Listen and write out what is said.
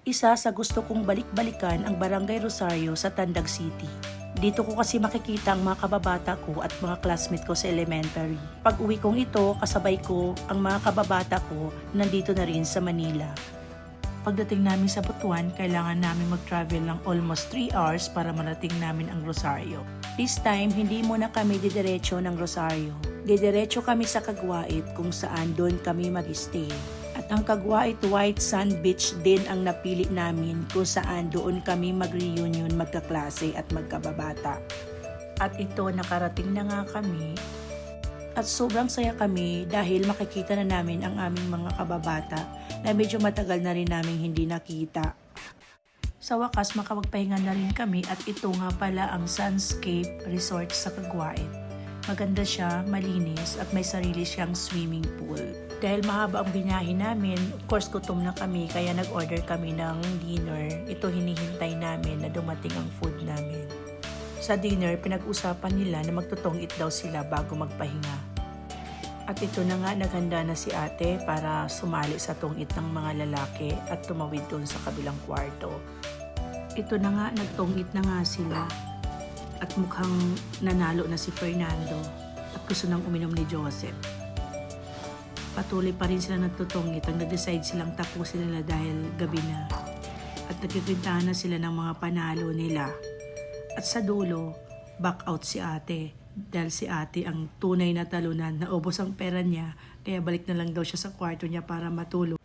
Isa sa gusto kong balik-balikan ang Barangay Rosario sa Tandag City. Dito ko kasi makikita ang mga kababata ko at mga classmate ko sa elementary. Pag uwi kong ito, kasabay ko ang mga kababata ko nandito na rin sa Manila. Pagdating namin sa Butuan, kailangan namin mag-travel ng almost 3 hours para marating namin ang Rosario. This time, hindi muna kami didiretso ng Rosario. Didiretso kami sa Caguait kung saan doon kami mag-stay. At ang Caguait White Sand Beach din ang napili namin kung saan doon kami mag-reunion magkaklase at magkababata. At ito, nakarating na nga kami. At sobrang saya kami dahil makikita na namin ang aming mga kababata na medyo matagal na rin namin hindi nakita. Sa wakas, makapagpahinga na rin kami at ito nga pala ang Sunscape Resort sa Caguait. Maganda siya, malinis at may sarili siyang swimming pool. Dahil mahaba ang binahe namin, of course gutom na kami kaya nag-order kami ng dinner. Ito hinihintay namin na dumating ang food namin. Sa dinner, pinag-usapan nila na magtutungit daw sila bago magpahinga. At ito na nga, naghanda na si ate para sumali sa tungit ng mga lalaki at tumawid doon sa kabilang kwarto. Ito na nga, nagtungit na nga sila. At mukhang nanalo na si Fernando at gusto nang uminom ni Joseph. Patuloy pa rin sila nagtutungit. Ang nag-decide silang tapusin nila dahil gabi na. At nagkikwentahan na sila ng mga panalo nila. At sa dulo, back out si ate. Dahil si ate ang tunay na talunan, naubos ang pera niya, kaya balik na lang daw siya sa kwarto niya para matulog.